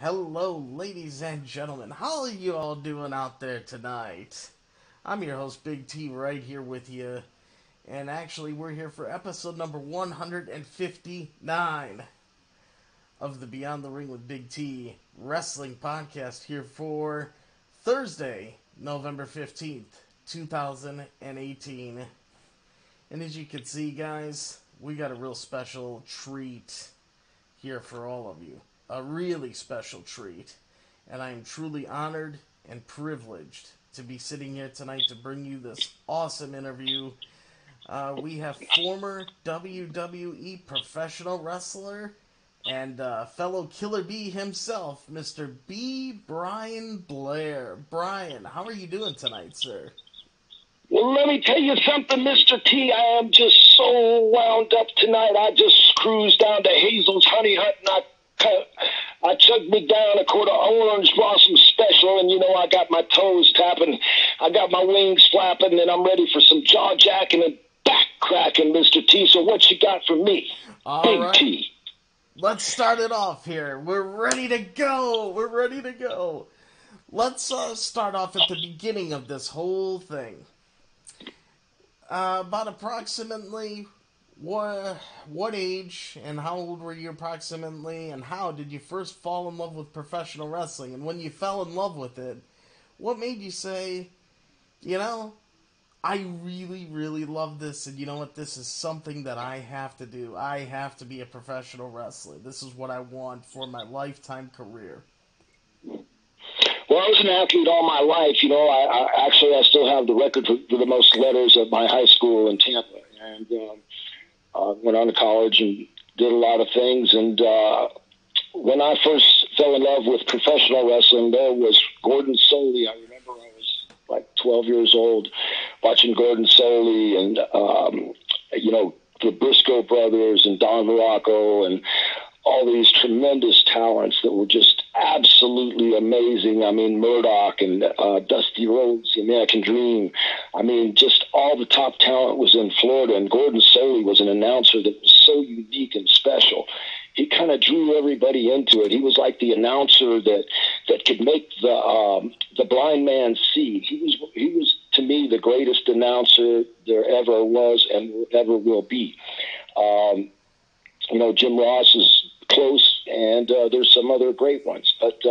Hello, ladies and gentlemen. How are you all doing out there tonight? I'm your host, Big T, right here with you. And actually, we're here for episode number 159 of the Beyond the Ring with Big T wrestling podcast here for Thursday, November 15th, 2018. And as you can see, guys, we got a real special treat here for all of you. A really special treat. And I am truly honored and privileged to be sitting here tonight to bring you this awesome interview. We have former WWE professional wrestler and fellow Killer Bee himself, Mr. B. Bryan Blair. Bryan, how are you doing tonight, sir? Well, let me tell you something, Mr. T. I am just so wound up tonight. I just cruised down to Hazel's Honey Hut and I chugged me down a quart of orange blossom special, and I got my toes tapping, I got my wings flapping, and I'm ready for some jaw jacking and back cracking, Mr. T. So what you got for me, All Big right. T? Let's start it off here. We're ready to go. We're ready to go. Let's start off at the beginning of this whole thing. About approximately what age and how old were you approximately, and how did you first fall in love with professional wrestling? And when you fell in love with it, what made you say, I really, really love this, and you know what, this is something that I have to do. I have to be a professional wrestler. This is what I want for my lifetime career. Well, I was an athlete all my life. I still have the record for the most letters at my high school in Tampa, and went on to college and did a lot of things. And when I first fell in love with professional wrestling, there was Gordon Soley. I remember I was like 12 years old watching Gordon Soley and, the Briscoe brothers and Don Morocco and all these tremendous talents that were just absolutely amazing. I mean, Murdoch and Dusty Rhodes, the American Dream. I mean, just all the top talent was in Florida, and Gordon Soley was an announcer that was so unique and special. He kind of drew everybody into it. He was like the announcer that could make the blind man see. He was to me the greatest announcer there ever was and ever will be. Jim Ross is close, and there's some other great ones. But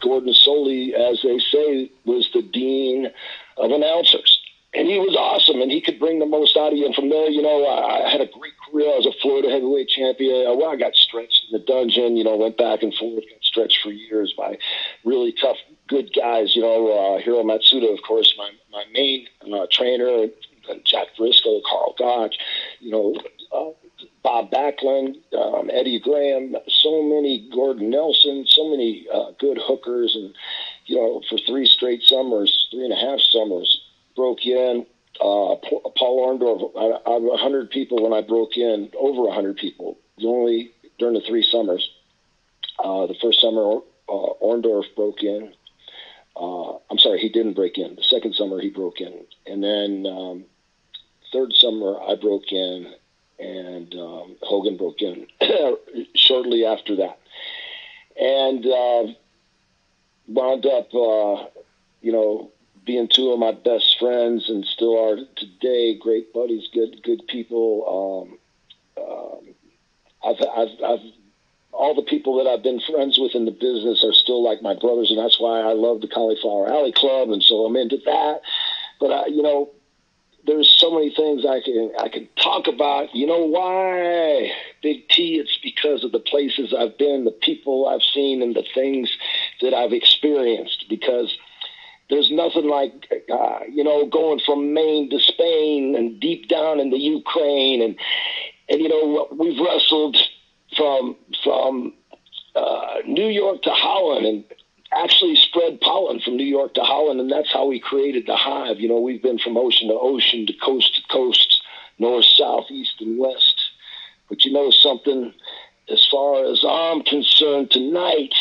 Gordon Soley, as they say, was the dean of announcers. And he was awesome, and he could bring the most out of you. And from there, I had a great career. I was a Florida heavyweight champion. I got stretched in the dungeon, went back and forth, got stretched for years by really tough, good guys. Hiro Matsuda, of course, my main trainer, and Jack Briscoe, Carl Gotch, Bob Backlund, Eddie Graham, so many, Gordon Nelson, so many good hookers. And, for 3.5 summers, broke in. Paul Orndorff, I 100 people when I broke in, over 100 people, only during the 3 summers. The first summer, Orndorff broke in. I'm sorry, he didn't break in. The second summer, he broke in. And then third summer, I broke in. And Hogan broke in shortly after that. And wound up, being 2 of my best friends and still are today, great buddies, good people. I've all the people that I've been friends with in the business are still like my brothers, and that's why I love the Cauliflower Alley Club, and so I'm into that. But there's so many things I can talk about. You know why, Big T? It's because of the places I've been, the people I've seen, and the things that I've experienced. Because there's nothing like, going from Maine to Spain and deep down in the Ukraine. And we've wrestled from New York to Holland, and actually spread pollen from New York to Holland, and that's how we created the Hive. We've been from ocean to ocean, to coast, north, south, east, and west. But something, as far as I'm concerned tonight,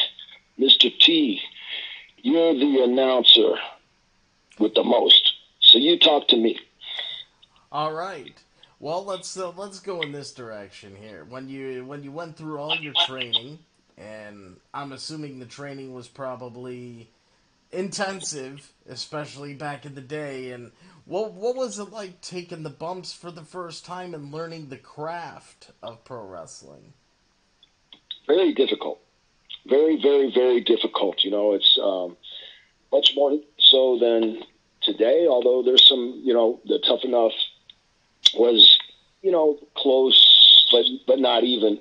Mr. T, you're the announcer with the most. So you talk to me. All right. Well, let's go in this direction here. When you went through all your training, and I'm assuming the training was probably intensive, especially back in the day. And what was it like taking the bumps for the first time and learning the craft of pro wrestling? Very difficult. Very, very, very difficult. It's much more so than today, although there's some, the Tough Enough was, close, but not even.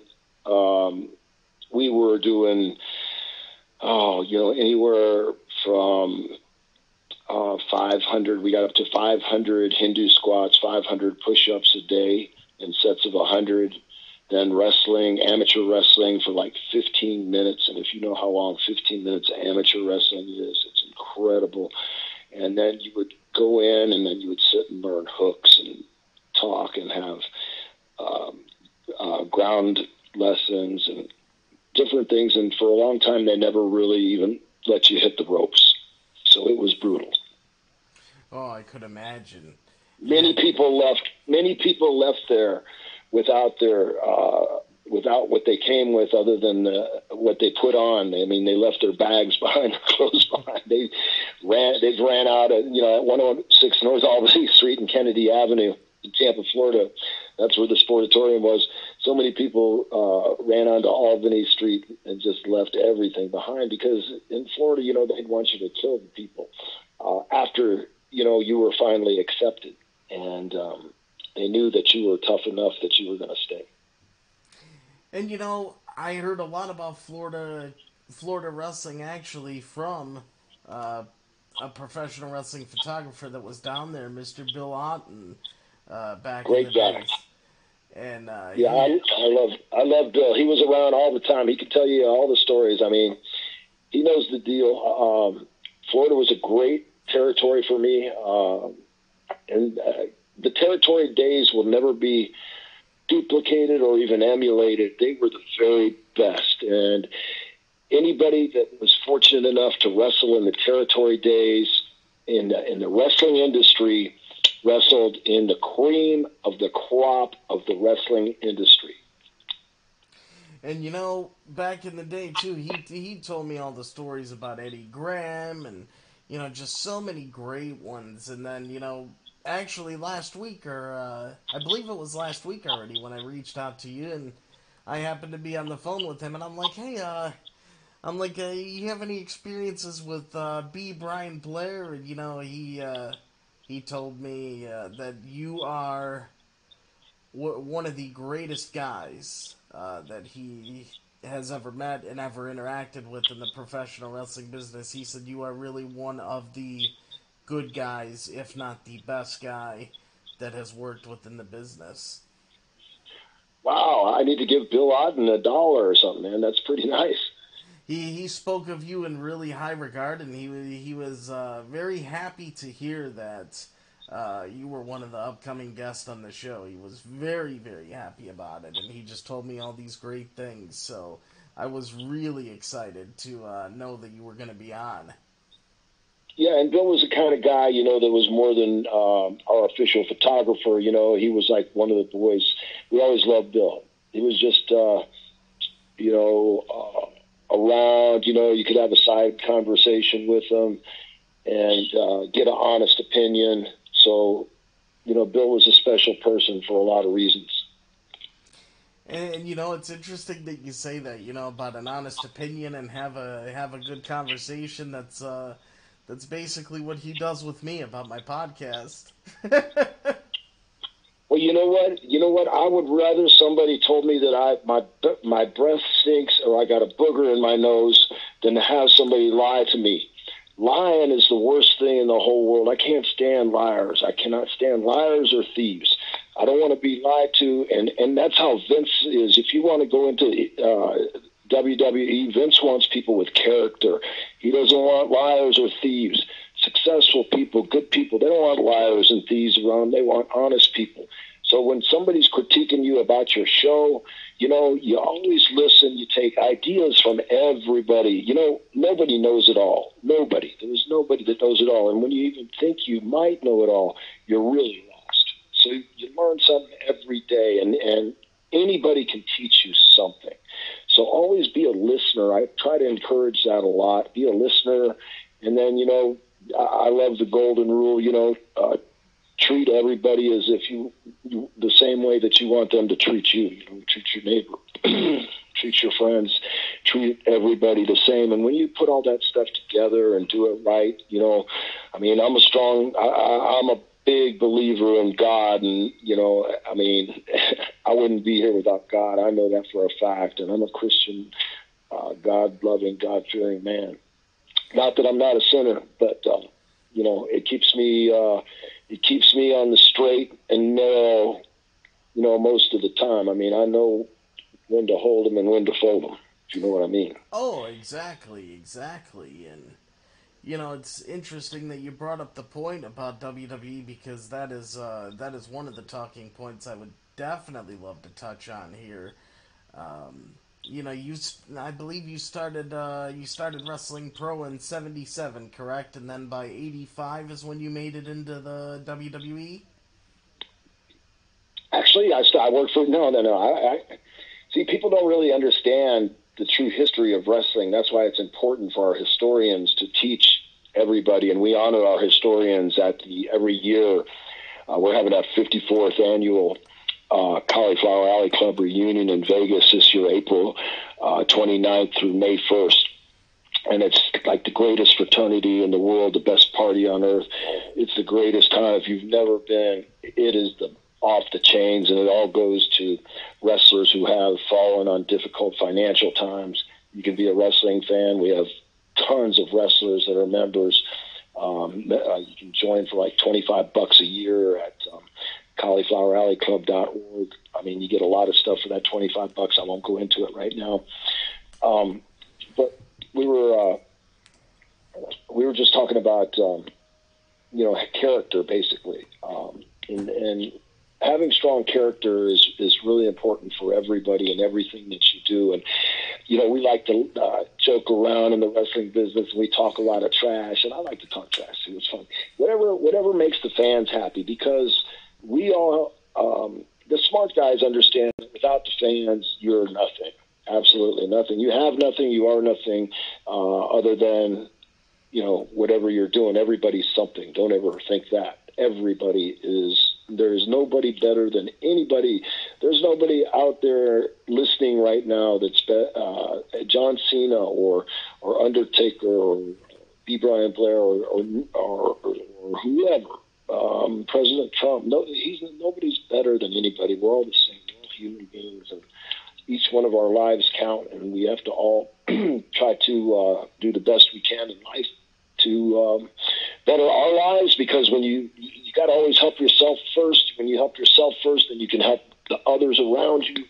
We were doing, anywhere from 500, we got up to 500 Hindu squats, 500 push-ups a day in sets of 100. Then wrestling, amateur wrestling for like 15 minutes. And if you know how long 15 minutes of amateur wrestling is, it's incredible. And then you would go in and then you would sit and learn hooks and talk and have ground lessons and different things. And for a long time, they never really even let you hit the ropes. So it was brutal. Oh, I could imagine. Many people left there without what they came with, other than what they put on. I mean, they left their bags behind, their clothes behind. They ran out at 106 North Albany Street and Kennedy Avenue in Tampa, Florida. That's where the Sportatorium was. So many people ran onto Albany Street and just left everything behind, because in Florida, they'd want you to kill the people after you were finally accepted, and they knew that you were tough enough that you were going to stay. And I heard a lot about Florida wrestling actually from a professional wrestling photographer that was down there, Mr. Bill Otten, back Great in the guy. days. And I love Bill. He was around all the time. He could tell you all the stories. I mean, he knows the deal. Florida was a great territory for me, and the territory days will never be duplicated or even emulated. They were the very best, and anybody that was fortunate enough to wrestle in the territory days in the wrestling industry wrestled in the cream of the crop of the wrestling industry. And back in the day too, he told me all the stories about Eddie Graham and just so many great ones. And then actually last week, or I believe it was last week already, when I reached out to you and I happened to be on the phone with him, and I'm like, hey, you have any experiences with Bryan Blair? And he told me that you are one of the greatest guys that he has ever met and ever interacted with in the professional wrestling business. He said you are really one of the good guys, if not the best guy that has worked within the business. Wow, I need to give Bill Otten $1 or something, man. That's pretty nice. He spoke of you in really high regard, and he was very happy to hear that you were one of the upcoming guests on the show. He was very, very happy about it, and he just told me all these great things. So I was really excited to know that you were going to be on. Yeah, and Bill was the kind of guy, that was more than our official photographer. He was like one of the boys. We always loved Bill. He was just, around. You could have a side conversation with him and get an honest opinion. So, Bill was a special person for a lot of reasons. And it's interesting that you say that, about an honest opinion and have a good conversation. That's basically what he does with me about my podcast. Well, you know what? I would rather somebody told me that my breath stinks or I got a booger in my nose than to have somebody lie to me. Lying is the worst thing in the whole world. I can't stand liars. I cannot stand liars or thieves. I don't want to be lied to, and that's how Vince is. If you want to go into WWE, Vince wants people with character. He doesn't want liars or thieves. Successful people, good people, they don't want liars and thieves around. They want honest people. So when somebody's critiquing you about your show, you always listen. You take ideas from everybody. Nobody knows it all. Nobody. There's nobody that knows it all. And when you even think you might know it all, you're really lost. So you learn something every day, and anybody can teach you something. So always be a listener. I try to encourage that a lot. Be a listener. And then, I love the golden rule, treat everybody as if you the same way that you want them to treat you. Treat your neighbor, treat your friends, treat everybody the same. And when you put all that stuff together and do it right, I'm a big believer in God, and I wouldn't be here without God. I know that for a fact, and I'm a Christian, God-loving, God-fearing man. Not that I'm not a sinner, but it keeps me on the straight and narrow, most of the time. I know when to hold them and when to fold them, if you know what I mean. Oh, exactly. And it's interesting that you brought up the point about WWE, because that is one of the talking points I would definitely love to touch on here. I believe you started wrestling pro in '77, correct? And then by '85 is when you made it into the WWE. Actually, I worked for no. I see, people don't really understand the true history of wrestling. That's why it's important for our historians to teach everybody, and we honor our historians every year. We're having our 54th annual Cauliflower Alley Club reunion in Vegas this year, April 29th through May 1st. And it's like the greatest fraternity in the world, the best party on earth. It's the greatest time. If you've never been, it is off the chains, and it all goes to wrestlers who have fallen on difficult financial times. You can be a wrestling fan. We have tons of wrestlers that are members. You can join for like $25 a year at caulifloweralleyclub.org. You get a lot of stuff for that $25. I won't go into it right now. But we were just talking about character, basically, and having strong character is really important for everybody and everything that you do. And we like to joke around in the wrestling business. We talk a lot of trash, and I like to talk trash too. It's fun. Whatever makes the fans happy, because we all, the smart guys understand that without the fans, you're nothing. Absolutely nothing. You have nothing. You are nothing other than, whatever you're doing. Everybody's something. Don't ever think that. Everybody is. There is nobody better than anybody. There's nobody out there listening right now that's John Cena or Undertaker or B. Brian Blair or whoever. President Trump. Nobody's better than anybody. We're all the same. We're all human beings, and each one of our lives count, and we have to all try to do the best we can in life to better our lives, because when you got to always help yourself first. When you help yourself first, then you can help the others around you.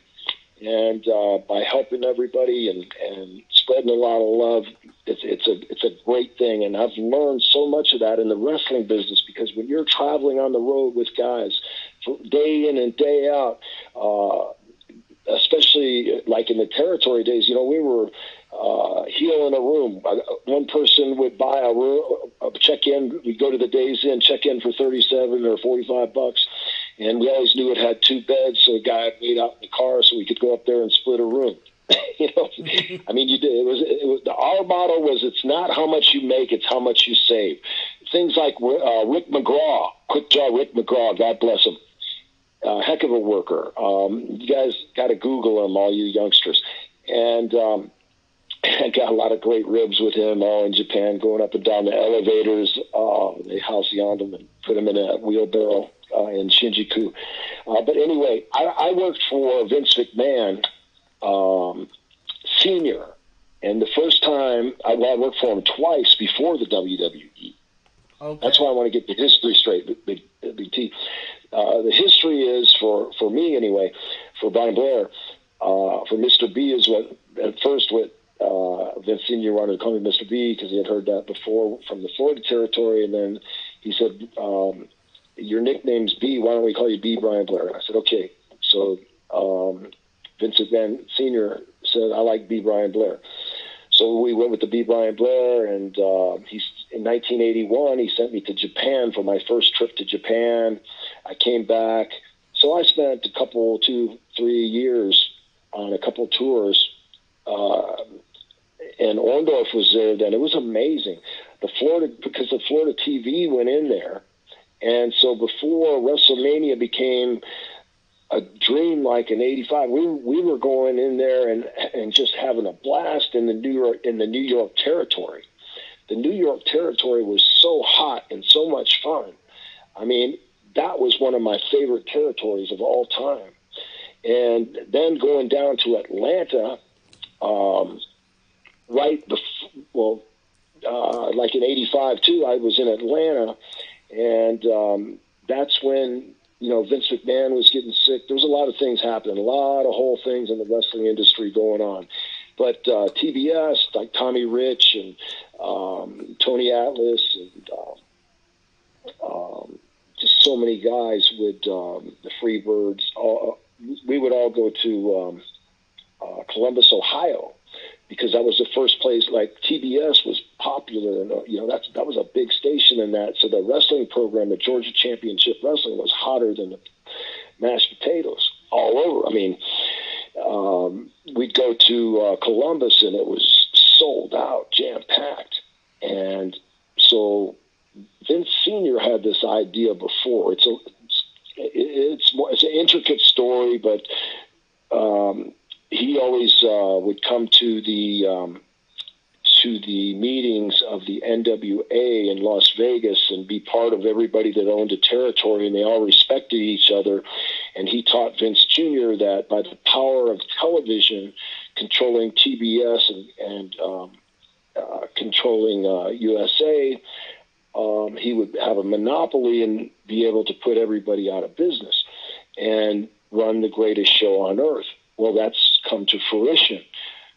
And by helping everybody and spreading a lot of love, it's a great thing. And I've learned so much of that in the wrestling business, because when you're traveling on the road with guys day in and day out, especially like in the territory days, we were heel in a room. One person would buy a check-in. We'd go to the Days Inn, check in for $37 or $45, and we always knew it had 2 beds, so a guy would wait out in the car so we could go up there and split a room. You did. It was our motto was, it's not how much you make, it's how much you save. Things like Rick McGraw, Quick Jaw Rick McGraw, God bless him. Heck of a worker. You guys got to Google him, all you youngsters. And I got a lot of great ribs with him, all in Japan, going up and down the elevators. They halcyoned him and put him in a wheelbarrow in Shinjuku. But anyway, I worked for Vince McMahon Senior. And the first time, I worked for him twice before the WWE. Okay. That's why I want to get the history straight, Big T. The history is, for me anyway, for Brian Blair, for Mr. B is what, at first what Vince Sr. wanted to call me Mr. B, because he had heard that before from the Florida territory, and then he said, your nickname's B, why don't we call you B. Brian Blair? And I said, okay. So Vince McMahon Sr. said, I like B. Brian Blair. So we went with the B. Brian Blair, and in 1981, he sent me to Japan for my first trip to Japan. I came back. So I spent a couple, 2-3 years on a couple tours and Orndorff was there then. It was amazing. Because the Florida TV went in there, and so before WrestleMania became a dream, like in '85, we were going in there and just having a blast in the New York territory. The New York territory was so hot and so much fun. I mean, that was one of my favorite territories of all time. And then going down to Atlanta, like in '85 too, I was in Atlanta, and that's when, Vince McMahon was getting sick. There was a lot of things happening, a lot of whole things in the wrestling industry going on. But TBS, like Tommy Rich and Tony Atlas and just so many guys would, the Freebirds, we would all go to Columbus, Ohio, because that was the first place. Like TBS was popular, and that was a big station in that. So the wrestling program, the Georgia Championship Wrestling, was hotter than the mashed potatoes all over. I mean, we'd go to Columbus, and it was sold out, jam packed, and so Vince Sr. had this idea before. It's an intricate story, but he always would come to the meetings of the NWA in Las Vegas and be part of everybody that owned a territory, and they all respected each other. And he taught Vince Jr. that by the power of television controlling TBS and controlling USA, he would have a monopoly and be able to put everybody out of business and run the greatest show on earth. Well, that's come to fruition.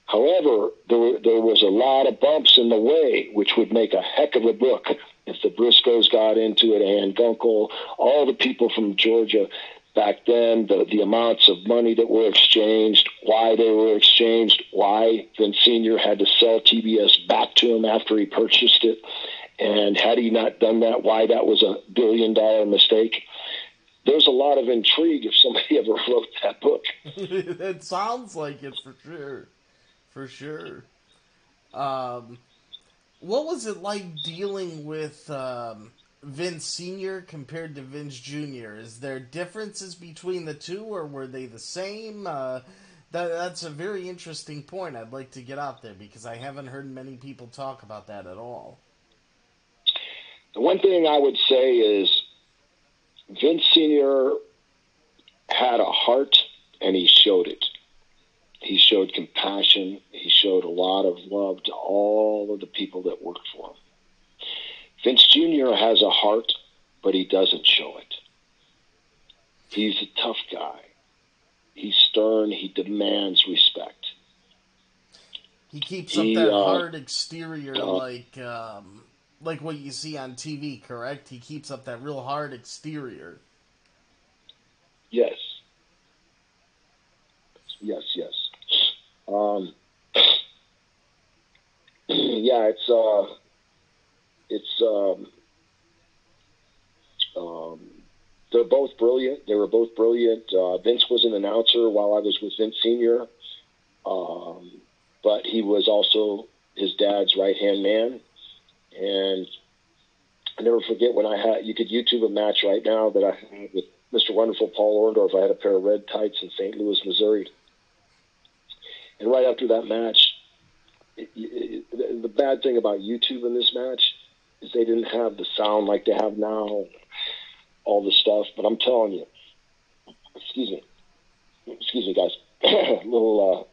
However, there was a lot of bumps in the way, which would make a heck of a book if the Briscoes got into it, and Gunkel, all the people from Georgia back then, the amounts of money that were exchanged, why they were exchanged, why Vince Sr. had to sell TBS back to him after he purchased it, and had he not done that, why that was a billion-dollar mistake. There's a lot of intrigue if somebody ever wrote that book. It sounds like it, for sure. For sure. What was it like dealing with Vince Sr. compared to Vince Jr.? Is there differences between the two, or were they the same? That's a very interesting point I'd like to get out there, because I haven't heard many people talk about that at all. The one thing I would say is Vince Sr. had a heart, and he showed it. He showed compassion. He showed a lot of love to all of the people that worked for him. Vince Jr. has a heart, but he doesn't show it. He's a tough guy. He's stern. He demands respect. He keeps up that hard exterior, like what you see on TV, correct? He keeps up that real hard exterior. Yes. Yeah, they're both brilliant. They were both brilliant. Vince was an announcer while I was with Vince Sr., but he was also his dad's right-hand man. And I never forget when you could YouTube a match right now that I had with Mr. Wonderful Paul Orndorff. I had a pair of red tights in St. Louis, Missouri. And right after that match, the bad thing about YouTube in this match is they didn't have the sound like they have now, all the stuff. But I'm telling you, excuse me, guys, a little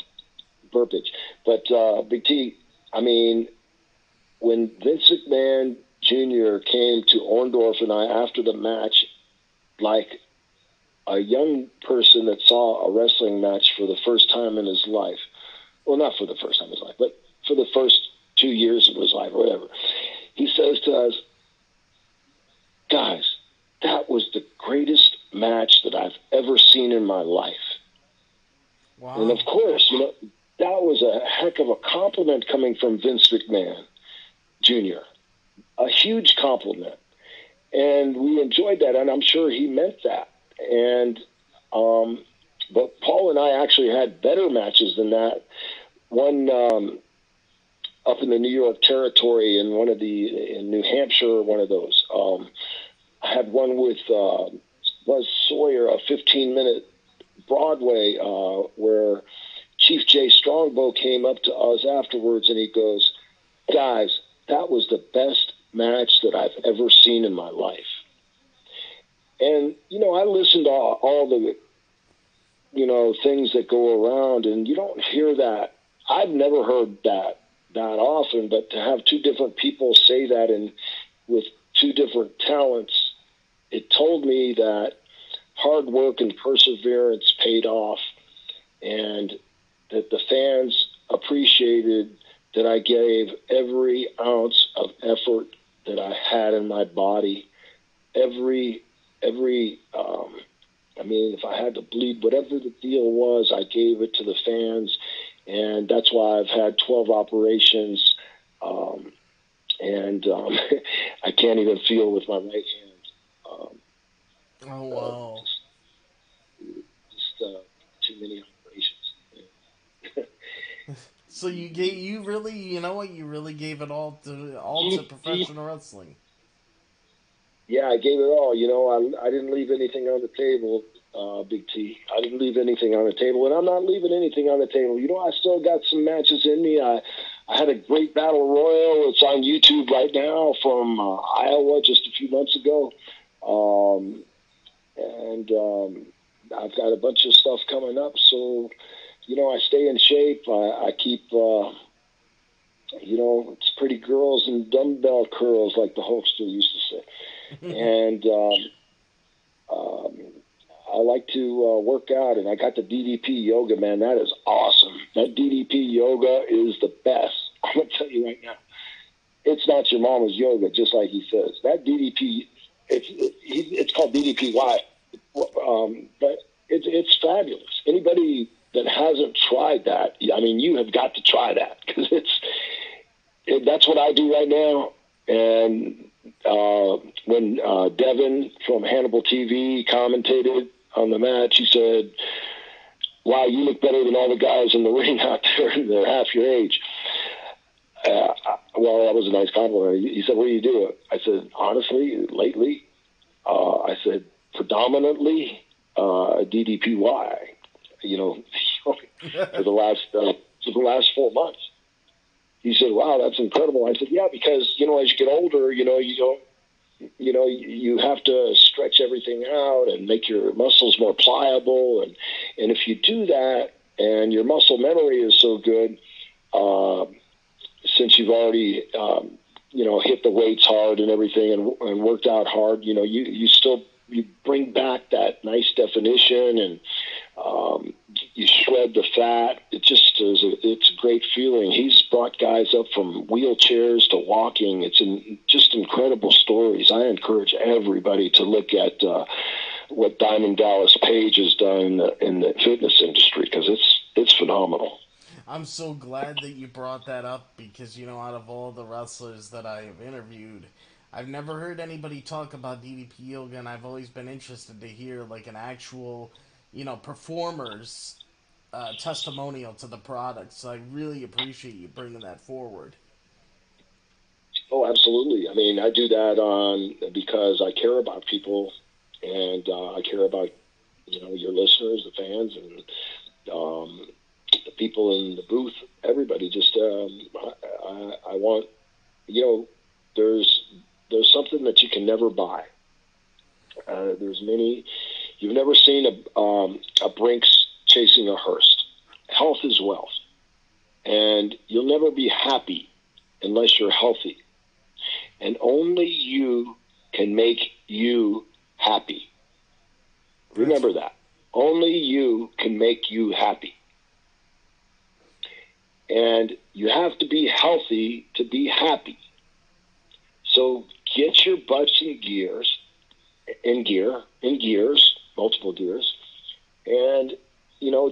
burpage. But Big T, I mean, when Vince McMahon Jr. came to Orndorff and I after the match, like a young person that saw a wrestling match for the first time in his life, well, not for the first time in his life, but for the first 2 years of his life or whatever, he says to us, guys, that was the greatest match that I've ever seen in my life. Wow. And of course, that was a heck of a compliment coming from Vince McMahon Jr. A huge compliment. And we enjoyed that, and I'm sure he meant that. And but Paul and I actually had better matches than that. One up in the New York territory in in New Hampshire, one of those. I had one with Buzz Sawyer, a 15-minute Broadway, where Chief Jay Strongbow came up to us afterwards and he goes, "Guys, that was the best match that I've ever seen in my life." And, I listened to all the, things that go around, and you don't hear that. I've never heard that often, but to have two different people say that and with two different talents, it told me that hard work and perseverance paid off, and that the fans appreciated that I gave every ounce of effort that I had in my body. If I had to bleed, whatever the deal was, I gave it to the fans. And that's why I've had 12 operations. I can't even feel with my right hand. Oh, wow. Just too many operations. So you really gave it all to professional wrestling. Yeah, I gave it all. I didn't leave anything on the table, Big T. I didn't leave anything on the table, and I'm not leaving anything on the table. I still got some matches in me. I had a great battle royal. It's on YouTube right now from Iowa just a few months ago. I've got a bunch of stuff coming up, so I stay in shape. I keep it's pretty girls and dumbbell curls, like the Hulkster used to say. And I like to work out, and I got the DDP yoga, man. That is awesome. That DDP yoga is the best. I'm going to tell you right now. It's not your mama's yoga, just like he says. That DDP, it's called DDPY, but it's fabulous. Anybody that hasn't tried that, you have got to try that, because that's what I do right now. And when Devin from Hannibal TV commentated on the match, he said, "Wow, you look better than all the guys in the ring out there, and they're half your age." Well, that was a nice compliment. He said, "What do you do?" I said, "Honestly, lately," I said, "predominantly DDPY, for the last 4 months." He said, "Wow, that's incredible." I said, "Yeah, because, as you get older, you have to stretch everything out and make your muscles more pliable. And if you do that and your muscle memory is so good, since you've already, hit the weights hard and everything and worked out hard, you bring back that nice definition, and you shred the fat. It's a great feeling." He's brought guys up from wheelchairs to walking. It's just incredible stories. I encourage everybody to look at what Diamond Dallas Page has done in the fitness industry, because it's phenomenal. I'm so glad that you brought that up, because, out of all the wrestlers that I have interviewed, I've never heard anybody talk about DDP yoga, and I've always been interested to hear, like, an actual, performer's testimonial to the product. So I really appreciate you bringing that forward. Oh, absolutely. I do that because I care about people, and I care about, your listeners, the fans, and the people in the booth, everybody. Just I want, there's something that you can never buy. There's many. You've never seen a Brinks chasing a hearse. Health is wealth, and you'll never be happy unless you're healthy. And only you can make you happy. Remember that. Only you can make you happy. And you have to be healthy to be happy. So get your butts in gears, multiple gears, and,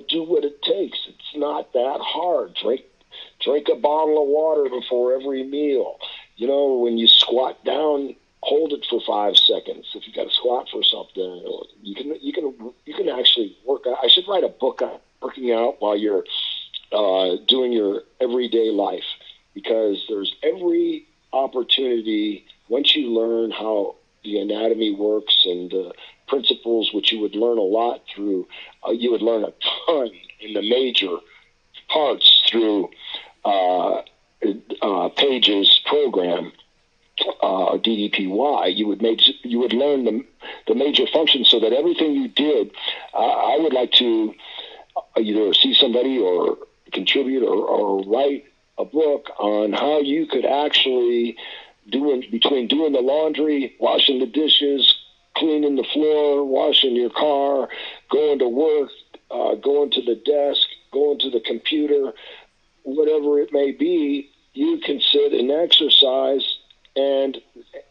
do what it takes. It's not that hard. Drink a bottle of water before every meal. When you squat down, hold it for 5 seconds. If you got to squat for something, you can actually work out. I should write a book on working out while you're doing your everyday life, because there's every opportunity once you learn how the anatomy works and the principles, which you would learn a lot through, you would learn a ton in the major parts through Page's program, DDPY. You would learn the major functions so that everything you did, I would like to either see somebody or contribute or write a book on how you could actually between doing the laundry, washing the dishes, cleaning the floor, washing your car, going to work, going to the desk, going to the computer, whatever it may be, you can sit and exercise, and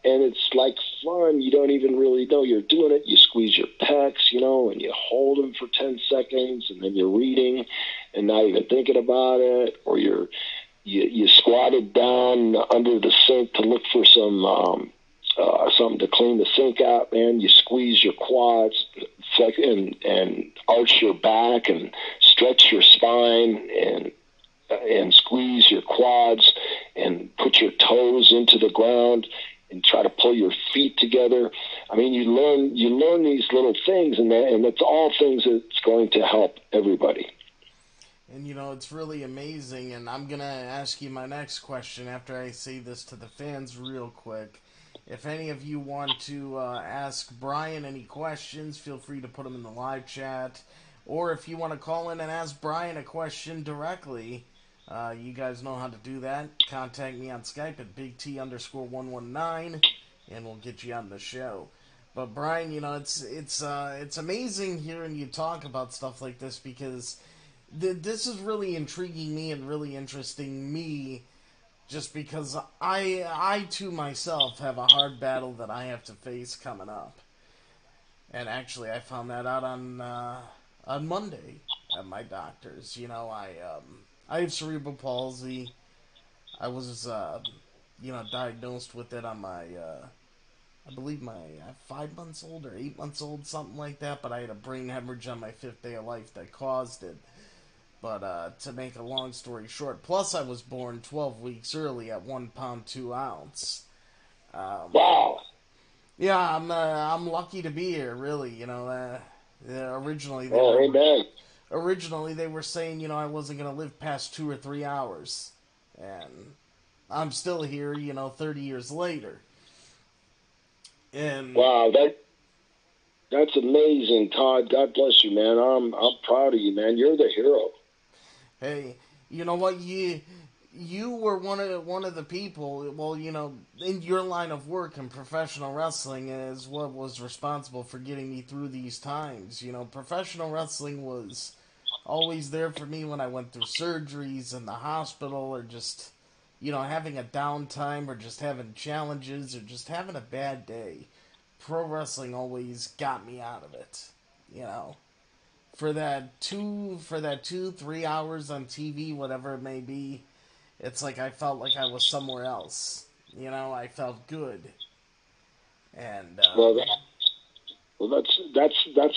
it's like fun. You don't even really know you're doing it. You squeeze your pecs, and you hold them for 10 seconds, and then you're reading and not even thinking about it, or you squatted down under the sink to look for something to clean the sink out, man. You squeeze your quads and arch your back and stretch your spine and squeeze your quads and put your toes into the ground and try to pull your feet together. I mean, you learn these little things, and it's all things that's going to help everybody. And, it's really amazing, and I'm going to ask you my next question after I say this to the fans real quick. If any of you want to ask Bryan any questions, feel free to put them in the live chat. Or if you want to call in and ask Bryan a question directly, you guys know how to do that. Contact me on Skype at BigT_119, and we'll get you on the show. But Bryan, it's amazing hearing you talk about stuff like this, because this is really intriguing me and really interesting me, just because I too myself have a hard battle that I have to face coming up. And actually, I found that out on Monday at my doctor's. I have cerebral palsy. I was diagnosed with it on my I believe my 5 months old or 8 months old, something like that. But I had a brain hemorrhage on my 5th day of life that caused it. But to make a long story short, plus I was born 12 weeks early at 1 pound 2 ounce. Wow. Yeah, I'm lucky to be here. Really, originally they were saying I wasn't gonna live past 2 or 3 hours, and I'm still here. 30 years later. And wow, that's amazing, Todd. God bless you, man. I'm proud of you, man. You're the hero. Hey, you know what? You were one of the people. Well, in your line of work in professional wrestling is what was responsible for getting me through these times. Professional wrestling was always there for me when I went through surgeries in the hospital, or just having a downtime, or just having challenges, or just having a bad day. Pro wrestling always got me out of it. For that 2-3 hours on TV, whatever it may be, it's like I felt like I was somewhere else. I felt good. And that's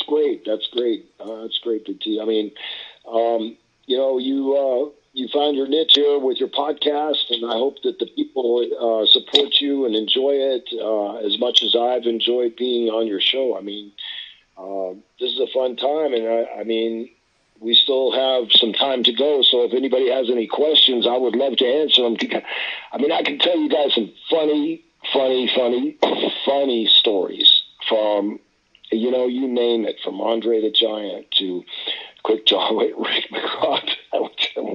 great. That's great. That's great, Big T. I mean, you found your niche here with your podcast, and I hope that the people support you and enjoy it as much as I've enjoyed being on your show. I mean, this is a fun time, and I mean, we still have some time to go. So if anybody has any questions, I would love to answer them. I mean, I can tell you guys some funny stories from, you name it, from Andre the Giant to Quick John, Rick McGraw,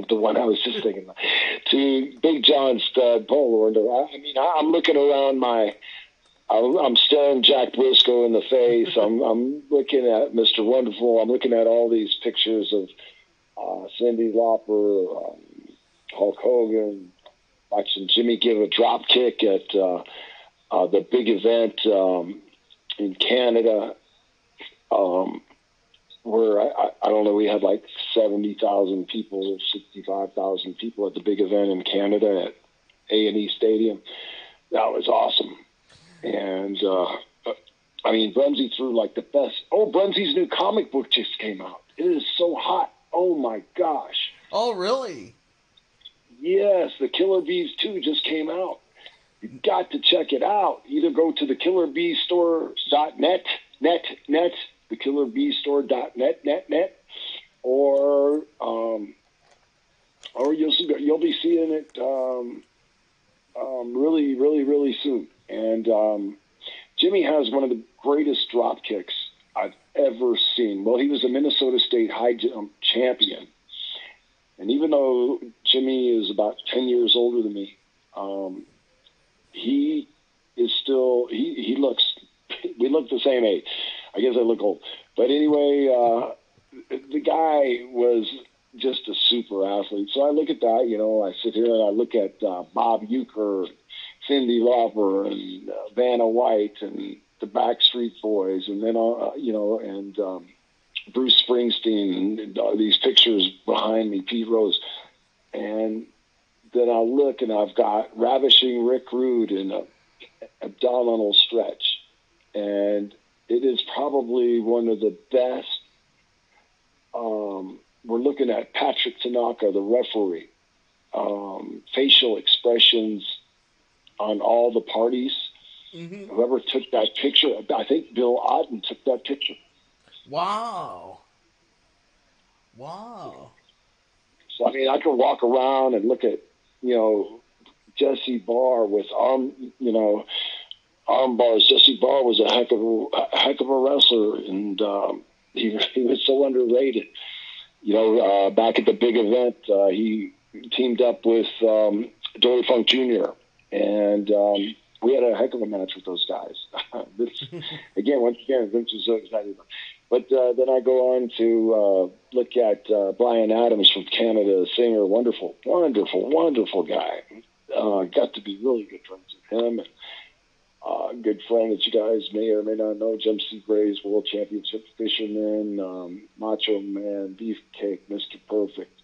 the one I was just thinking about, to Big John Stud, Paul Orndorff. I mean, I'm looking around I'm staring Jack Briscoe in the face. I'm looking at Mr. Wonderful. I'm looking at all these pictures of Cyndi Lauper, Hulk Hogan, watching Jimmy give a drop kick at the big event in Canada, where I don't know, we had like 70,000 people, 65,000 people at the big event in Canada at A&E Stadium. That was awesome. And, I mean, Brunzy threw like the best. Oh, Brunzy's new comic book just came out. It is so hot. Oh, my gosh. Oh, really? Yes, the Killer Bees 2 just came out. You've got to check it out. Either go to thekillerbstore.net, thekillerbstore.net, or you'll be seeing it really, really, really soon. And Jimmy has one of the greatest drop kicks I've ever seen. Well, he was a Minnesota State high jump champion. And even though Jimmy is about 10 years older than me, he is still, he looks, we look the same age. I guess I look old. But anyway, the guy was just a super athlete. So I look at that, I sit here and I look at Bob Uecker, Cyndi Lauper, and Vanna White, and the Backstreet Boys, and then, and Bruce Springsteen, and these pictures behind me, Pete Rose. And then I look and I've got Ravishing Rick Rude in an abdominal stretch. And it is probably one of the best. We're looking at Patrick Tanaka, the referee, facial expressions on all the parties. Mm-hmm. Whoever took that picture, I think Bill Aden took that picture. Wow. So, I mean, I can walk around and look at, Jesse Barr with arm bars. Jesse Barr was a heck of a wrestler, and he was so underrated. Back at the big event, he teamed up with Dory Funk Jr., and we had a heck of a match with those guys. Once again, Vince was so excited. But then I go on to look at Bryan Adams from Canada, a singer, wonderful guy. Got to be really good friends with him. And a good friend that you guys may or may not know, Jim C. Gray's World Championship Fisherman, Macho Man, Beefcake, Mr. Perfect,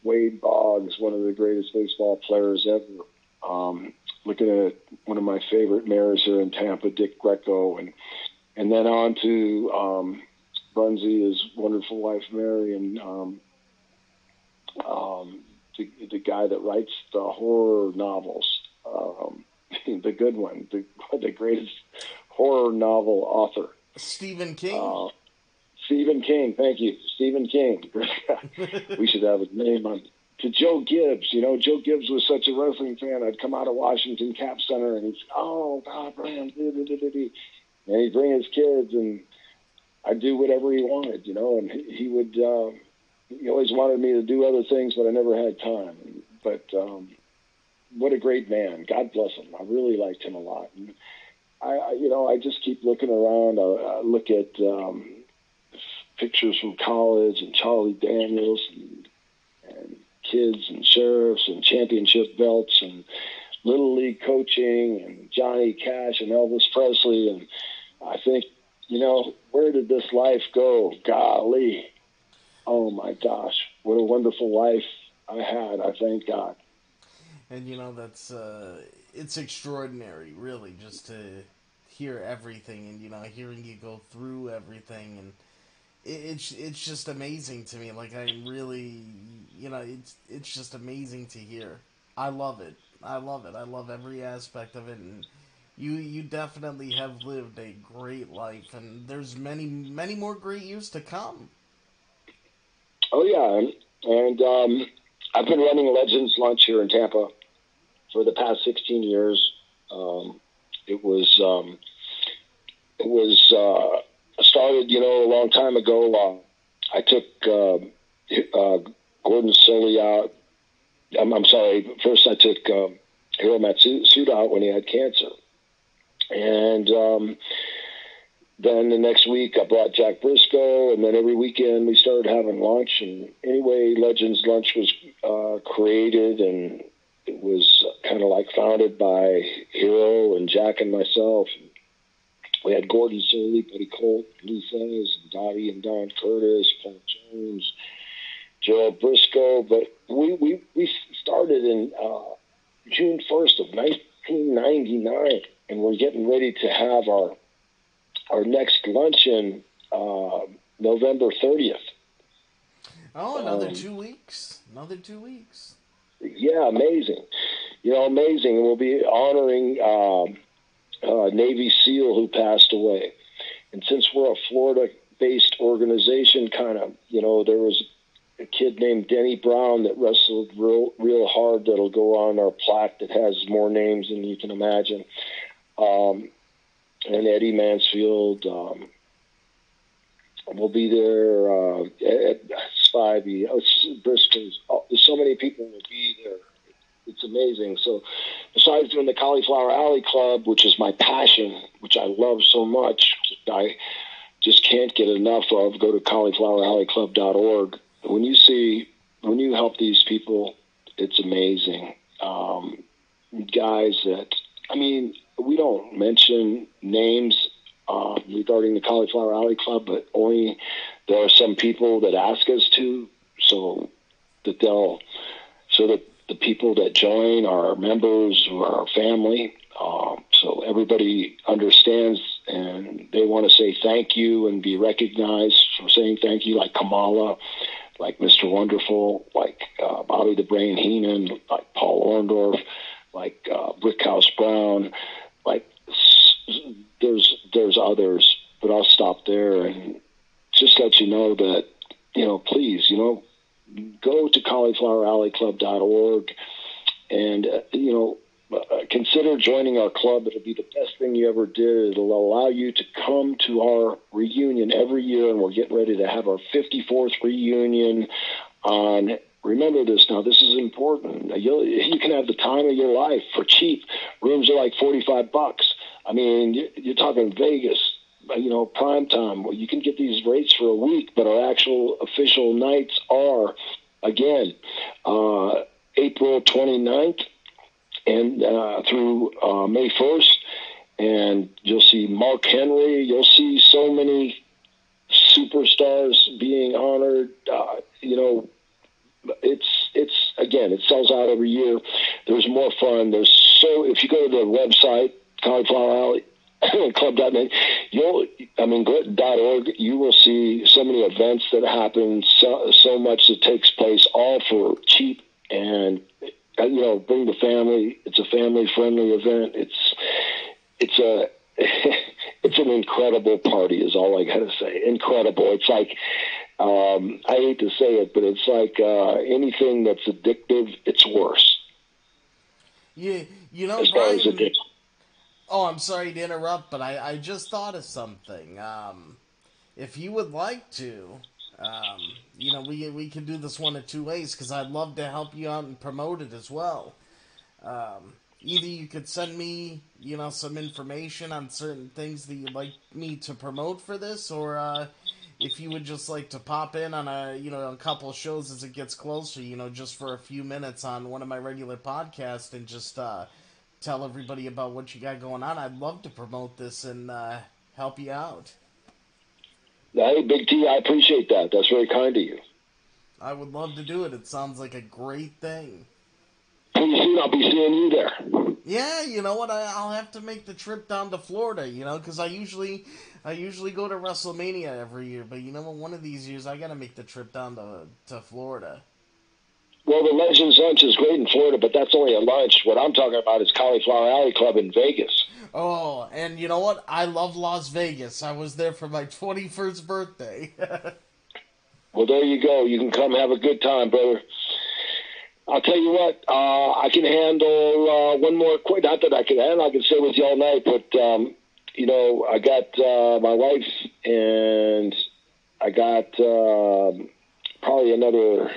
Wade Boggs, one of the greatest baseball players ever. Looking at one of my favorite mayors here in Tampa, Dick Greco, and then on to Bunzy, his wonderful wife Mary, and the guy that writes the horror novels, the good one, the greatest horror novel author, Stephen King. Stephen King, thank you, Stephen King. We should have his name on. To Joe Gibbs, Joe Gibbs was such a wrestling fan. I'd come out of Washington Cap Center, and he'd say, "Oh God, Bryan," and he'd bring his kids, and I'd do whatever he wanted, and he would. He always wanted me to do other things, but I never had time. But what a great man! God bless him. I really liked him a lot. And I just keep looking around. I look at pictures from college and Charlie Daniels and kids and sheriffs and championship belts and Little League coaching and Johnny Cash and Elvis Presley. And I think, where did this life go? Golly. Oh my gosh. What a wonderful life I had. I thank God. And that's, it's extraordinary, really, just to hear everything and, hearing you go through everything, and it's just amazing to me. Like, I'm really, it's just amazing to hear. I love it. I love every aspect of it, and you definitely have lived a great life, and there's many, many more great years to come. Oh yeah, and I've been running Legends Lunch here in Tampa for the past 16 years. It was started, a long time ago. I took Gordon Solie out. I'm sorry. First, I took Hiro Matsuda out when he had cancer, and then the next week I brought Jack Briscoe, and then every weekend we started having lunch. And anyway, Legends Lunch was created, and it was kind of like founded by Hiro and Jack and myself. We had Gordon Solie, Buddy Colt, Lou Thesz, Dottie and Don Curtis, Paul Jones, Gerald Briscoe. But we started in June 1st of 1999, and we're getting ready to have our next luncheon November 30th. Oh, another 2 weeks. Another 2 weeks. Yeah, amazing. Amazing. And we'll be honoring Navy SEAL who passed away. And since we're a Florida-based organization, kind of, there was a kid named Denny Brown that wrestled real hard that'll go on our plaque that has more names than you can imagine. And Eddie Mansfield will be there at Spivey. Briscoe's. So many people will be there. It's amazing. So besides doing the Cauliflower Alley Club, which is my passion, which I love so much, I just can't get enough of, go to caulifloweralleyclub.org. When you help these people, it's amazing. Guys that, we don't mention names regarding the Cauliflower Alley Club, but only there are some people that ask us to, so that the people that join are members or our family. So everybody understands, and they want to say thank you and be recognized for saying thank you, like Kamala, like Mr. Wonderful, like Bobby the Brain Heenan, like Paul Orndorff, like Brickhouse Brown, like there's others, but I'll stop there and just let you know that, please, go to caulifloweralleyclub.org and, consider joining our club. It'll be the best thing you ever did. It'll allow you to come to our reunion every year, and we're getting ready to have our 54th reunion on, remember this now, this is important. You can have the time of your life for cheap. Rooms are like $45. You're talking Vegas, prime time. Well, you can get these rates for a week, but our actual official nights are, again, April 29th and through May 1st. And you'll see Mark Henry. You'll see so many superstars being honored. It's again, it sells out every year. There's more fun. If you go to the website, Cauliflower Alley Club.net, .org, you will see so many events that happen, so much that takes place, all for cheap, and bring the family. It's a family-friendly event. It's an incredible party, is all I got to say. Incredible. It's like, I hate to say it, but it's like anything that's addictive, it's worse. Yeah, as far Bryan, as addiction. Oh, I'm sorry to interrupt, but I just thought of something. If you would like to, we can do this one of two ways, because I'd love to help you out and promote it as well. Either you could send me, some information on certain things that you'd like me to promote for this, or if you would just like to pop in on a couple of shows as it gets closer, just for a few minutes on one of my regular podcasts and just tell everybody about what you got going on. I'd love to promote this and help you out. Hey, Big T, I appreciate that. That's very kind of you. I would love to do it. It sounds like a great thing. Pretty soon I'll be seeing you there. Yeah, you know what? I'll have to make the trip down to Florida, because I usually go to WrestleMania every year. But one of these years I got to make the trip down to Florida. Well, the Legends Lunch is great in Florida, but that's only a lunch. What I'm talking about is Cauliflower Alley Club in Vegas. Oh, and you know what? I love Las Vegas. I was there for my 21st birthday. Well, there you go. You can come have a good time, brother. I'll tell you what, I can handle one more quick. Not that I can handle, I can stay with you all night, but, I got my wife, and I got probably another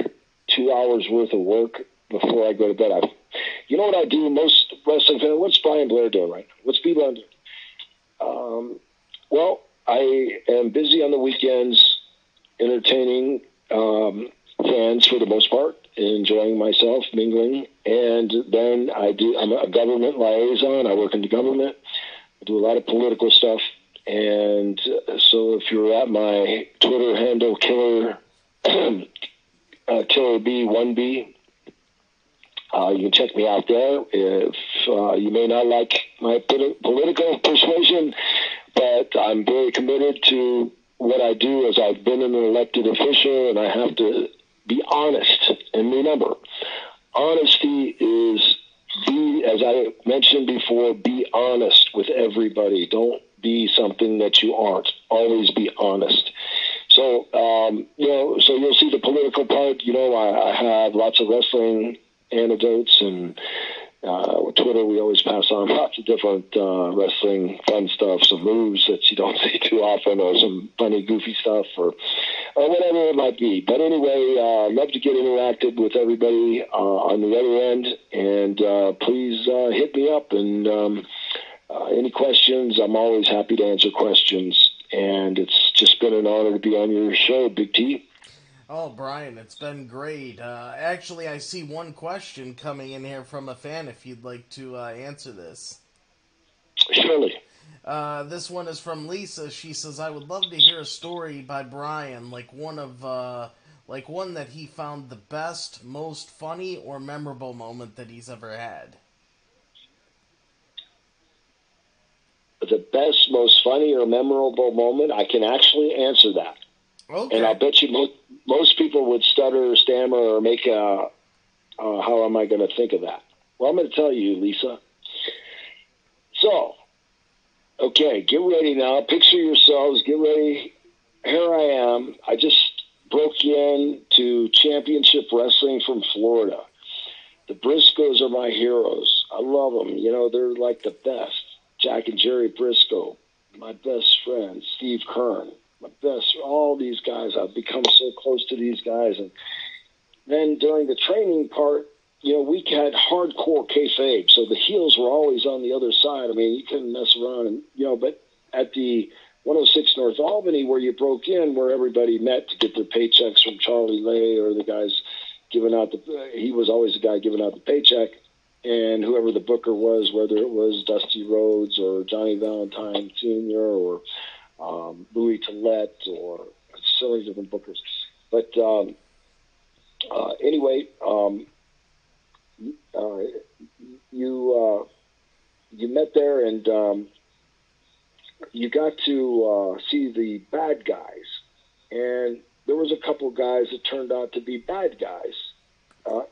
2 hours worth of work before I go to bed. You know what I do? Most wrestling fans, what's Brian Blair doing right now? What's B-Line doing? Well, I am busy on the weekends entertaining fans for the most part, enjoying myself, mingling, and then I'm a government liaison. I work in the government. I do a lot of political stuff, and so if you're at my Twitter handle, Killer B1B, you can check me out there. If you may not like my political persuasion, but I'm very committed to what I do, as I've been an elected official, and I have to be honest. And remember, honesty is, as I mentioned before, be honest with everybody. Don't be something that you aren't. Always be honest. So, so you'll see the political part. I have lots of wrestling anecdotes, and with Twitter, we always pass on lots of different wrestling fun stuff, some moves that you don't see too often, or some funny, goofy stuff, or whatever it might be. But anyway, love to get interactive with everybody on the other end, and please hit me up. And any questions, I'm always happy to answer questions. And it's just been an honor to be on your show, Big T. Oh, Bryan, it's been great. Actually, I see one question coming in here from a fan, if you'd like to answer this. Surely. This one is from Lisa. She says, I would love to hear a story by Bryan, like one that he found the best, most funny, or memorable moment that he's ever had. The best, most funny, or memorable moment, I can actually answer that. Okay. And I'll bet you most people would stutter or stammer or make how am I going to think of that? Well, I'm going to tell you, Lisa. So, okay, get ready now. Picture yourselves. Get ready. Here I am. I just broke in to Championship Wrestling from Florida. The Briscoes are my heroes. I love them. They're like the best. Jack and Jerry Briscoe, my best friend, Steve Kern, all these guys. I've become so close to these guys. And then during the training part, we had hardcore kayfabe, so the heels were always on the other side. I mean, you couldn't mess around. And, but at the 106 North Albany, where you broke in, where everybody met to get their paychecks from Charlie Lay or the guys giving out he was always the guy giving out the paycheck. And whoever the booker was, whether it was Dusty Rhodes or Johnny Valentine Sr. or Louis Tillett or so many different bookers. But anyway, you met there, and you got to see the bad guys. And there was a couple guys that turned out to be bad guys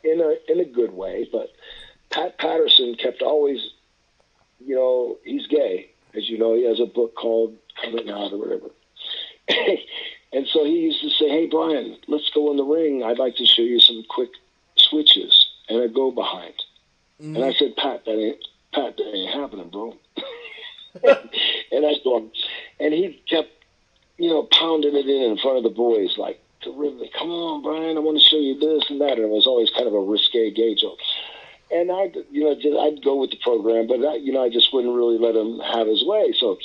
in a good way, but Pat Patterson kept always, he's gay. As you know, he has a book called Coming Out or whatever. And so he used to say, hey, Bryan, let's go in the ring. I'd like to show you some quick switches and a go behind. Mm-hmm. And I said, Pat, that ain't happening, bro. And I told him. And he kept, pounding it in front of the boys, like, really, come on, Bryan, I want to show you this and that. And it was always kind of a risque gay joke. And I'd go with the program, but I just wouldn't really let him have his way. So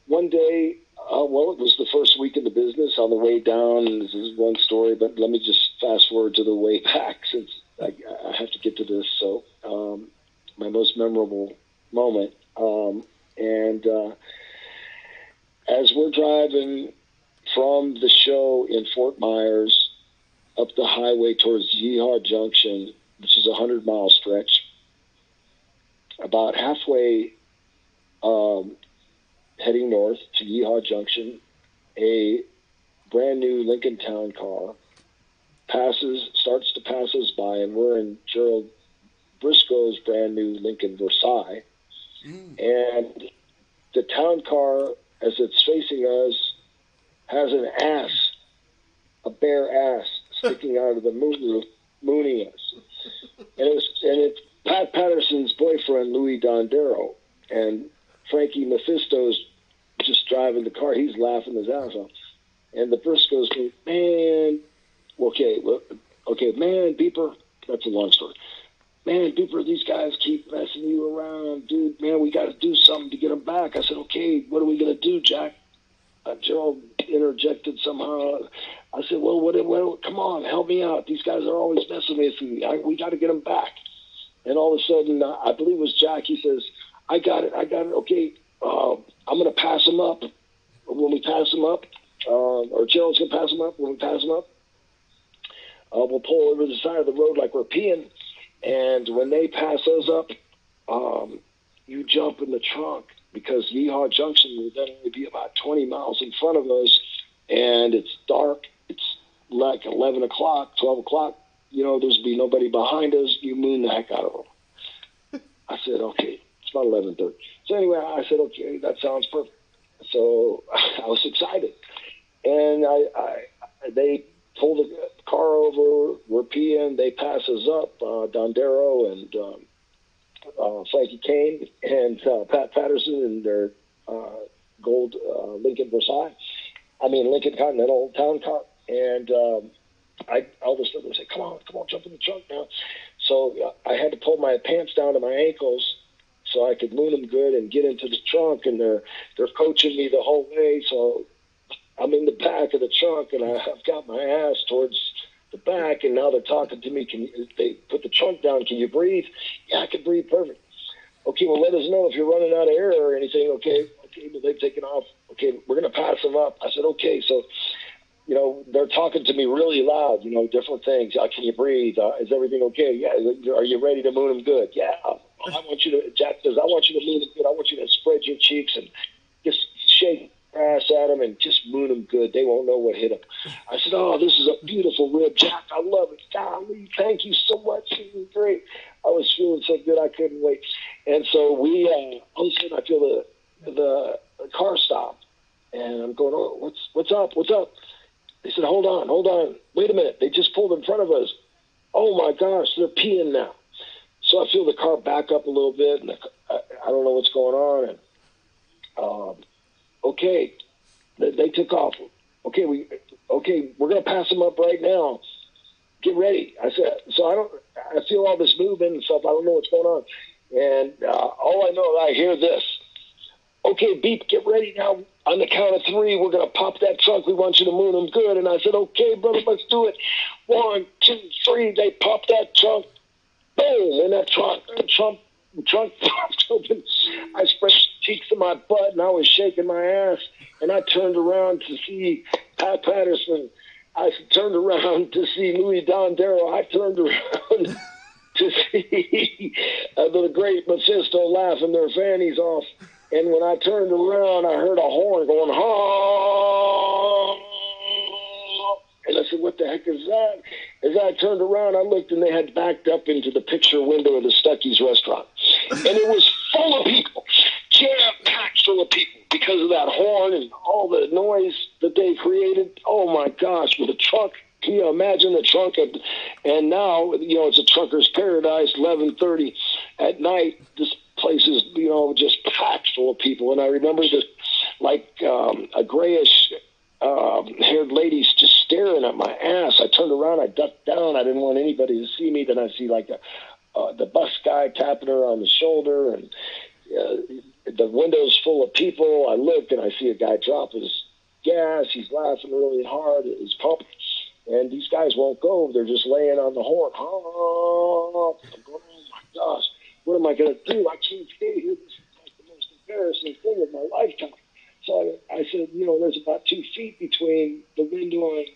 one day, it was the first week in the business. On the way down, and this is one story, but let me just fast forward to the way back since I have to get to this. So my most memorable moment, and as we're driving from the show in Fort Myers up the highway towards Yeehaw Junction, which is a 100-mile stretch, about halfway heading north to Yeehaw Junction, a brand new Lincoln Town car starts to pass us by, and we're in Gerald Briscoe's brand new Lincoln Versailles. And the town car, as it's facing us, has an ass, a bare ass, sticking out of the moonroof, mooning us. And it's Pat Patterson's boyfriend, Louis Dondero, and Frankie Mephisto's just driving the car. He's laughing his ass off. And the Briscoes go, man, man, Beeper, that's a long story. Man, Beeper, these guys keep messing you around. Dude, man, we got to do something to get them back. I said, okay, what are we going to do, Jack? Gerald interjected somehow. I said, well, come on, help me out. These guys are always messing with me. We got to get them back. And all of a sudden, I believe it was Jack, he says, I got it. Okay, I'm going to pass them up. When we pass them up, or Gerald's going to pass them up. When we pass them up, we'll pull over the side of the road like we're peeing. And when they pass us up, you jump in the trunk, because Yeehaw Junction will then only be about 20 miles in front of us, and it's dark. It's like 11 o'clock, 12 o'clock, there's be nobody behind us. You moon the heck out of them. I said, okay. It's about 11:30. So anyway, I said, okay, that sounds perfect. So I was excited. And they pulled the car over. We're peeing. They pass us up, Dondero and Frankie Kane and Pat Patterson in their gold Lincoln Continental Town car. And I all of a sudden say, come on, jump in the trunk now. So I had to pull my pants down to my ankles so I could moon them good and get into the trunk. And they're coaching me the whole way. So I'm in the back of the trunk, and I've got my ass towards the back, and now they're talking to me. They put the trunk down? Can you breathe? Yeah, I can breathe perfect. Okay, well, let us know if you're running out of air or anything. Okay, well, they've taken off. Okay, we're going to pass them up. I said, okay. So, they're talking to me really loud, different things. Can you breathe? Is everything okay? Yeah. Are you ready to moon them good? Yeah. Jack says, I want you to moon them good. I want you to spread your cheeks and just shake ass at them and just moon them good. They won't know what hit them. I said, oh, this is a beautiful rib, Jack. I love it. Golly, thank you so much. This is great. I was feeling so good I couldn't wait. And so we, all of a sudden I feel the car stop. And I'm going, oh, what's up? They said, hold on. Wait a minute. They just pulled in front of us. Oh, my gosh, they're peeing now. So I feel the car back up a little bit, and I don't know what's going on. And okay, they took off. Okay, we're going to pass them up right now. Get ready. I said, I feel all this movement and stuff. I don't know what's going on. And all I know is I hear this. Okay, beep, get ready now. On the count of 3, we're going to pop that trunk. We want you to moon them good. And I said, okay, brother, let's do it. 1, 2, 3. They popped that trunk. Boom, and that trunk popped open. I spread cheeks to my butt, and I was shaking my ass. And I turned around to see Pat Patterson. I turned around to see Louis Dondero. I turned around to see the great Mephisto laughing their fannies off. And when I turned around, I heard a horn going, ha! And I said, what the heck is that? As I turned around, I looked, and they had backed up into the picture window of the Stuckey's restaurant. And it was full of people, jam-packed full of people, because of that horn and all the noise that they created. Oh, my gosh, with a trunk. Can you imagine the trunk? And now, it's a trucker's paradise, 11:30 at night. This place is, just packed full of people. And I remember this, a grayish haired lady's just staring at my ass. I turned around, I ducked down. I didn't want anybody to see me. Then I see the bus guy tapping her on the shoulder, and the window's full of people. I look, and I see a guy drop his gas. He's laughing really hard at his pump. And these guys won't go. They're just laying on the horn. Oh, I'm going, oh my gosh, what am I going to do? I can't stay here. This is like the most embarrassing thing of my lifetime. So I said, there's about 2 feet between the window and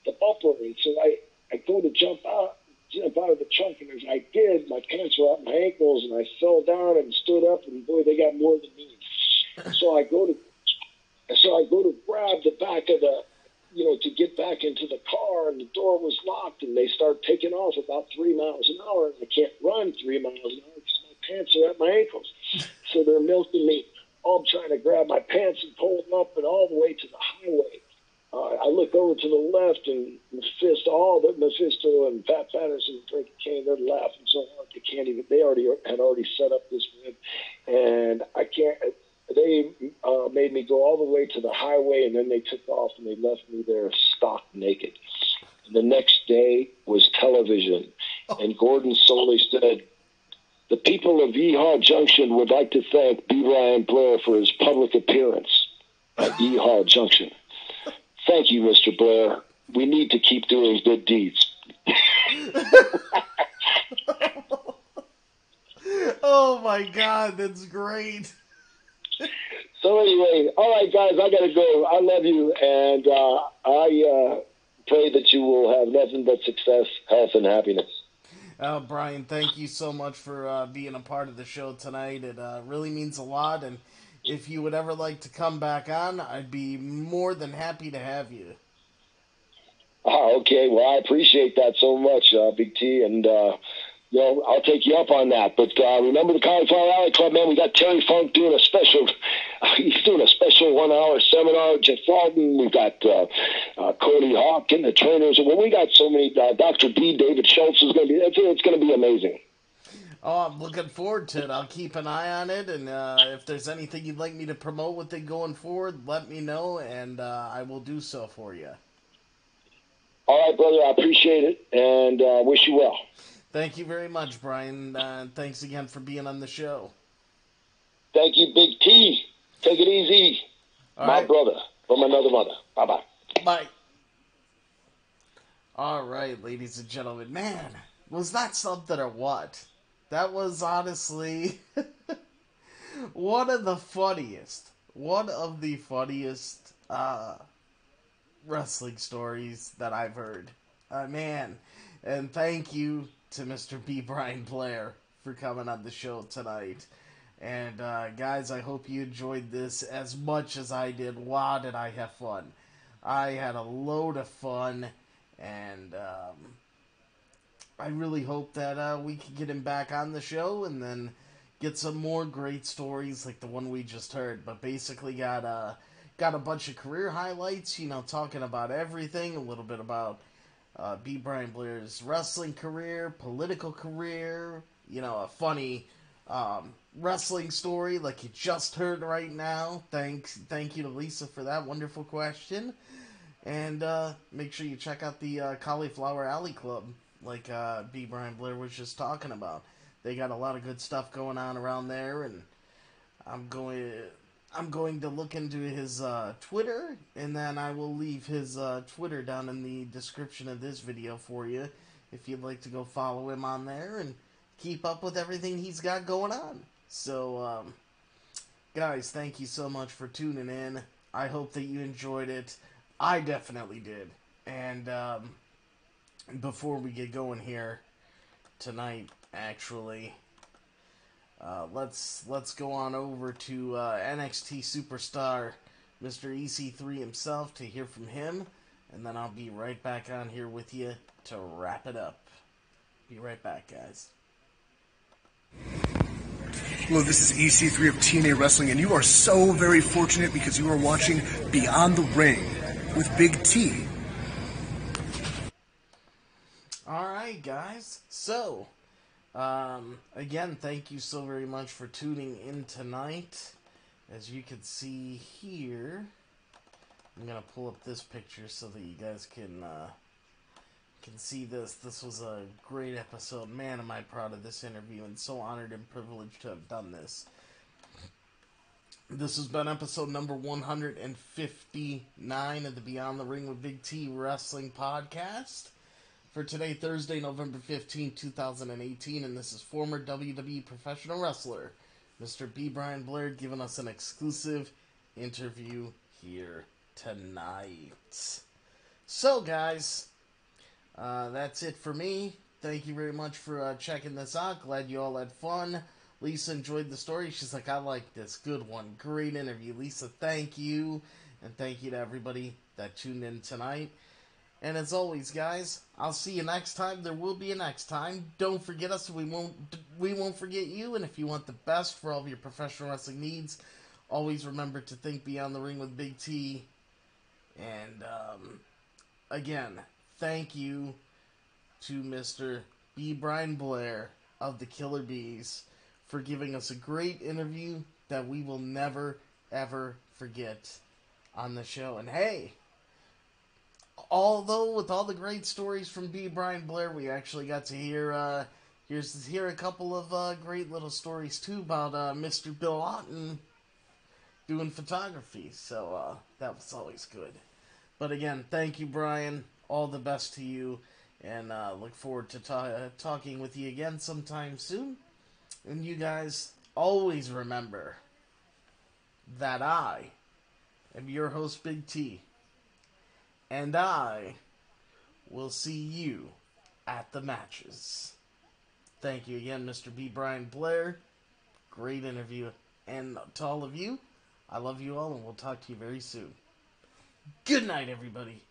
the bumper. And so I go to jump out of the trunk, and as I did, my pants were up my ankles, and I fell down and stood up, and boy, they got more than me. So I go to grab the back of the, to get back into the car, and the door was locked, and they start taking off about 3 miles an hour. And I can't run 3 miles an hour because my pants are at my ankles. So they're milking me. I'm trying to grab my pants and pull them up, and all the way to the highway. I look over to the left, and Mephisto and Pat Patterson and Frankie Kane, they're laughing so hard they can't even. They had already set up this rib, and I can't. They made me go all the way to the highway, and then they took off, and they left me there stark naked. And the next day was television, and Gordon Soley said, the people of Yeehaw Junction would like to thank B. Ryan Blair for his public appearance at Yeehaw Junction. Thank you, Mr. Blair. We need to keep doing good deeds. Oh, my God, that's great. So anyway, all right, guys, I got to go. I love you, and I pray that you will have nothing but success, health, and happiness. Bryan, thank you so much for being a part of the show tonight. It really means a lot, and if you would ever like to come back on, I'd be more than happy to have you. Oh, okay. Well, I appreciate that so much, Big T, and I'll take you up on that. But remember the Cauliflower Alley Club, man. We got Terry Funk doing a special. He's doing a special 1-hour seminar. Jeff Walton. We've got Cody Hawk and the trainers. Well, we got so many. Dr. B. David Schultz is going to be. It's going to be amazing. Oh, I'm looking forward to it. I'll keep an eye on it, and if there's anything you'd like me to promote with it going forward, let me know, and I will do so for you. All right, brother. I appreciate it, and wish you well. Thank you very much, Brian. Thanks again for being on the show. Thank you, Big T. Take it easy. All My right. brother from another mother. Bye-bye. Bye. All right, ladies and gentlemen. Man, was that something or what? That was honestly one of the funniest wrestling stories that I've heard. Man, and thank you to Mr. B. Bryan Blair for coming on the show tonight. And guys, I hope you enjoyed this as much as I did. Wow, did I have fun. I had a load of fun, and I really hope that we can get him back on the show and then get some more great stories like the one we just heard. But basically got a bunch of career highlights, talking about everything, a little bit about B. Bryan Blair's wrestling career, political career, a funny wrestling story like you just heard right now. Thank you to Lisa for that wonderful question. And make sure you check out the Cauliflower Alley Club, like B. Bryan Blair was just talking about. They got a lot of good stuff going on around there, and I'm going to look into his Twitter, and then I will leave his Twitter down in the description of this video for you if you'd like to go follow him on there and keep up with everything he's got going on. So, guys, thank you so much for tuning in. I hope that you enjoyed it. I definitely did. And before we get going here tonight, actually, let's go on over to NXT superstar Mr. EC3 himself to hear from him, and then I'll be right back on here with you to wrap it up. Be right back, guys. Hello, this is EC3 of TNA Wrestling, and you are so very fortunate because you are watching Beyond the Ring with Big T. Alright, guys. So, again, thank you so very much for tuning in tonight. As you can see here, I'm going to pull up this picture so that you guys can see this. This was a great episode. Man, am I proud of this interview and so honored and privileged to have done this. This has been episode number 159 of the Beyond the Ring with Big T Wrestling Podcast. For today, Thursday, November 15, 2018, and this is former WWE professional wrestler, Mr. B. Bryan Blair, giving us an exclusive interview here tonight. So, guys, that's it for me. Thank you very much for checking this out. Glad you all had fun. Lisa enjoyed the story. She's like, I like this. Good one. Great interview. Lisa, thank you. And thank you to everybody that tuned in tonight. And as always, guys, I'll see you next time. There will be a next time. Don't forget us. We won't forget you. And if you want the best for all of your professional wrestling needs, always remember to think Beyond the Ring with Big T. And, again, thank you to Mr. B. Bryan Blair of the Killer Bees for giving us a great interview that we will never, ever forget on the show. And hey, although with all the great stories from B. Bryan Blair, we actually got to hear a couple of great little stories too about Mr. Bill Otten doing photography. So that was always good. But again, thank you, Brian. All the best to you, and look forward to talking with you again sometime soon. And you guys always remember that I am your host, Big T, and I will see you at the matches. Thank you again, Mr. B. Bryan Blair. Great interview. And to all of you, I love you all, and we'll talk to you very soon. Good night, everybody.